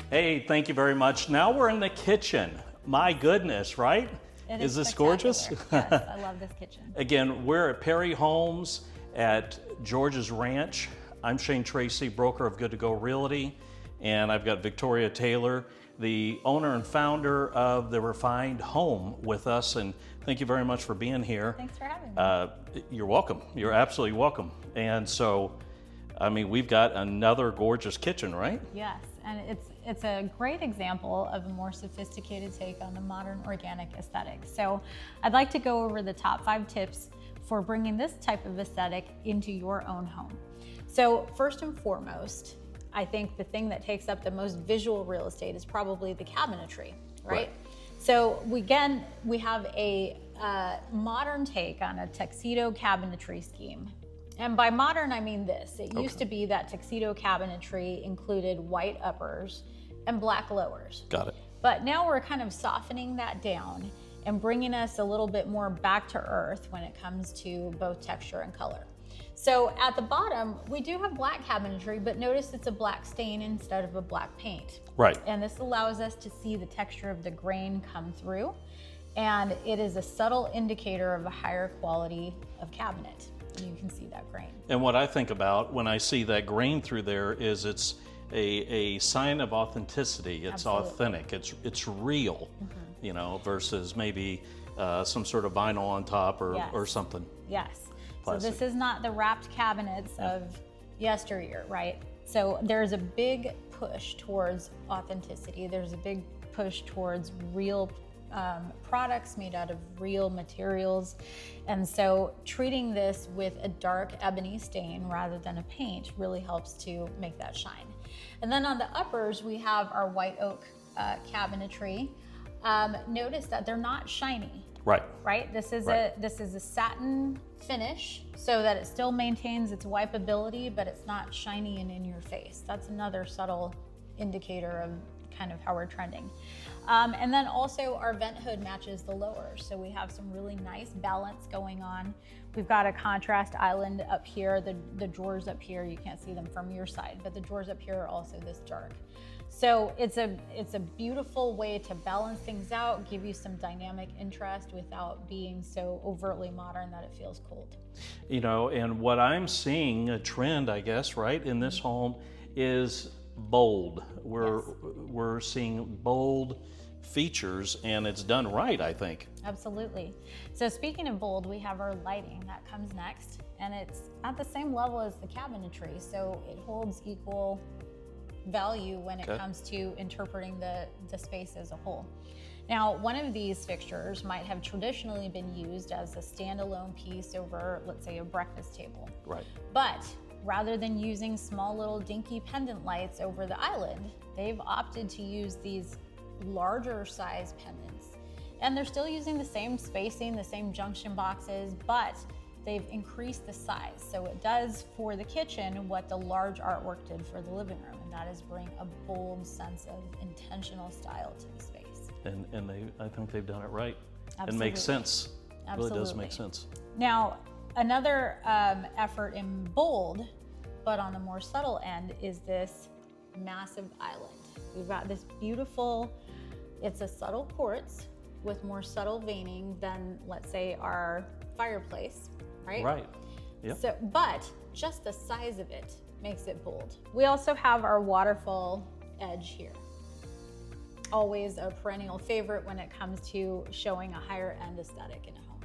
Hey, thank you very much. Now we're in the kitchen. My goodness, right? Is this gorgeous? Yes, I love this kitchen. Again, we're at Perry Homes at George's Ranch. I'm Shane Tracy, broker of Good to Go Realty, and I've got Victoria Taylor, the owner and founder of The Refined Home, with us. And thank you very much for being here. Thanks for having me. You're welcome. You're absolutely welcome. And so, I mean, we've got another gorgeous kitchen, right? Yes, and it's a great example of a more sophisticated take on the modern organic aesthetic. So I'd like to go over the top 5 tips for bringing this type of aesthetic into your own home. So first and foremost, I think the thing that takes up the most visual real estate is probably the cabinetry, right? So we have a modern take on a tuxedo cabinetry scheme. And by modern, I mean this. It used to be that tuxedo cabinetry included white uppers and black lowers. Got it. But now we're kind of softening that down and bringing us a little bit more back to earth when it comes to both texture and color. So at the bottom, we do have black cabinetry, but notice it's a black stain instead of a black paint. Right. And this allows us to see the texture of the grain come through. And it is a subtle indicator of a higher quality of cabinet. You can see that grain. And what I think about when I see that grain through there is it's a sign of authenticity. It's Absolutely. authentic. It's real, you know, versus maybe some sort of vinyl on top or something. Yes. Plastic. So this is not the wrapped cabinets of yesteryear, right? So there's a big push towards authenticity. There's a big push towards real products made out of real materials. And so treating this with a dark ebony stain rather than a paint really helps to make that shine. And then on the uppers, we have our white oak cabinetry. Notice that they're not shiny. Right? This is a satin finish so that it still maintains its wipeability, but it's not shiny and in your face. That's another subtle indicator of kind of how we're trending. And then also our vent hood matches the lower. So we have some really nice balance going on. We've got a contrast island up here. The drawers up here, you can't see them from your side, but the drawers up here are also this dark. So it's a beautiful way to balance things out, give you some dynamic interest without being so overtly modern that it feels cold. You know, and what I'm seeing, a trend, I guess, right, in this home is bold. We're seeing bold features, and it's done right, I think. Absolutely. So speaking of bold, we have our lighting that comes next, and it's at the same level as the cabinetry, so it holds equal value when it comes to interpreting the space as a whole. Now, one of these fixtures might have traditionally been used as a standalone piece over, let's say, a breakfast table. Right. But rather than using small little dinky pendant lights over the island, they've opted to use these larger size pendants. And they're still using the same spacing, the same junction boxes, but they've increased the size. So it does for the kitchen what the large artwork did for the living room, and that is bring a bold sense of intentional style to the space. And I think they've done it right. Absolutely. It makes sense. Absolutely. It really does make sense. Now, another effort in bold, but on the more subtle end, is this massive island. We've got this beautiful, it's a subtle quartz with more subtle veining than, let's say, our fireplace, right? Right. Yep. So, but just the size of it makes it bold. We also have our waterfall edge here. Always a perennial favorite when it comes to showing a higher end aesthetic in a home.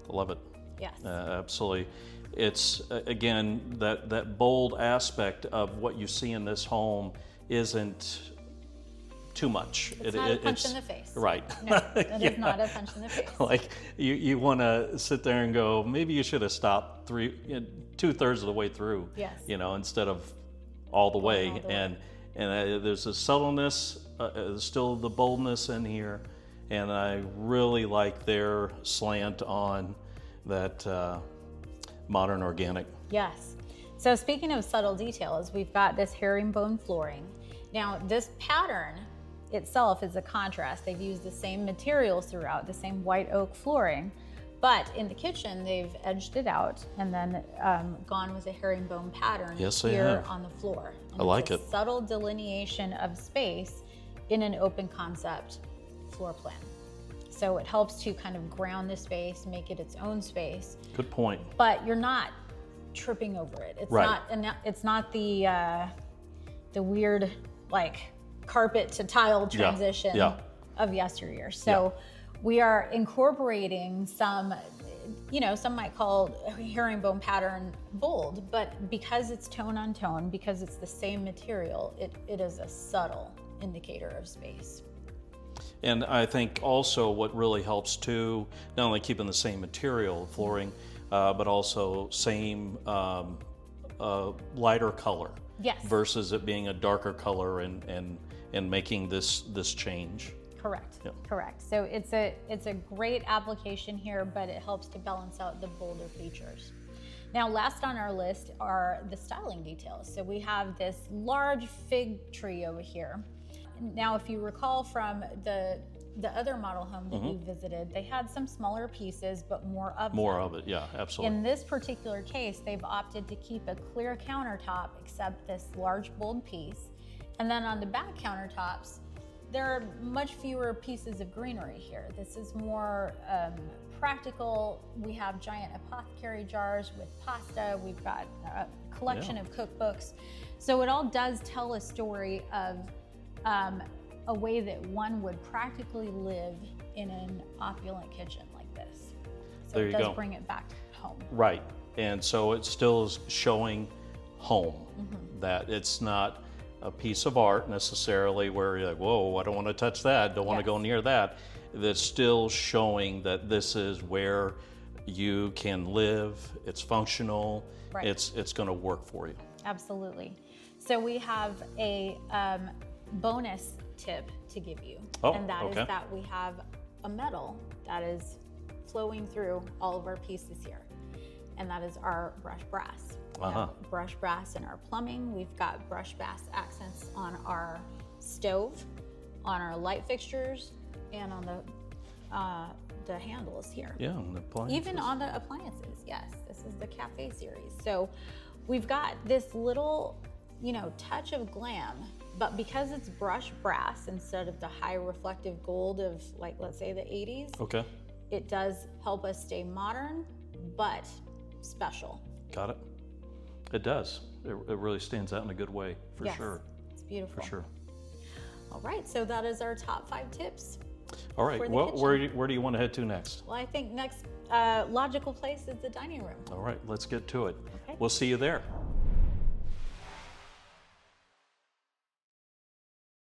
Love it. Yes. Absolutely. It's, again, that bold aspect of what you see in this home isn't too much. It's not a punch in the face. Right. No, it is not a punch in the face. Like you want to sit there and go, maybe you should have stopped 2/3 of the way through. Yes. You know, instead of all the way. All the and there's a subtleness, still the boldness in here, and I really like their slant on that modern organic. Yes. So speaking of subtle details, we've got this herringbone flooring. Now this pattern itself is a contrast. They've used the same materials throughout, the same white oak flooring, But in the kitchen, they've edged it out and then gone with a herringbone pattern Yes, they here have. on the floor. And I like it's it. a subtle delineation of space in an open concept floor plan. So it helps to kind of ground the space, make it its own space. Good point. But you're not tripping over it. It's Right. not, and it's not the weird like carpet to tile transition yeah. of yesteryear. So we are incorporating some, some might call herringbone pattern bold, but because it's tone on tone, because it's the same material, it is a subtle indicator of space. And I think also what really helps too, not only keeping the same material flooring, but also same lighter color. Yes. Versus it being a darker color and making this change. Correct. Yep. Correct. So it's a great application here, but it helps to balance out the bolder features. Now, last on our list are the styling details. So we have this large fig tree over here. Now, if you recall from the other model home that you visited, they had some smaller pieces, but more of it, yeah, absolutely. In this particular case, they've opted to keep a clear countertop except this large bold piece. And then on the back countertops, there are much fewer pieces of greenery here. This is more practical. We have giant apothecary jars with pasta. We've got a collection of cookbooks. So it all does tell a story of a way that one would practically live in an opulent kitchen like this. So There it you does go. bring it back home. Right. And so it still is showing home, that it's not a piece of art necessarily where you're like, whoa, I don't want to touch that, don't want to go near that. That's still showing that this is where you can live, it's functional, Right. it's going to work for you. Absolutely. So we have a bonus tip to give you, and that is that we have a metal that is flowing through all of our pieces here, and that is our brushed brass. We have brushed brass in our plumbing. We've got brushed brass accents on our stove, on our light fixtures, and on the handles here. Yeah, on the appliances. Even on the appliances, yes. This is the cafe series. So we've got this little, touch of glam, but because it's brushed brass instead of the high reflective gold of, like, let's say the 80s, it does help us stay modern, but special. Got it. It does. It really stands out in a good way, for sure. It's beautiful. For sure. All right, so that is our top 5 tips. All right, where do you want to head to next? Well, I think next logical place is the dining room. All right, let's get to it. Okay. We'll see you there.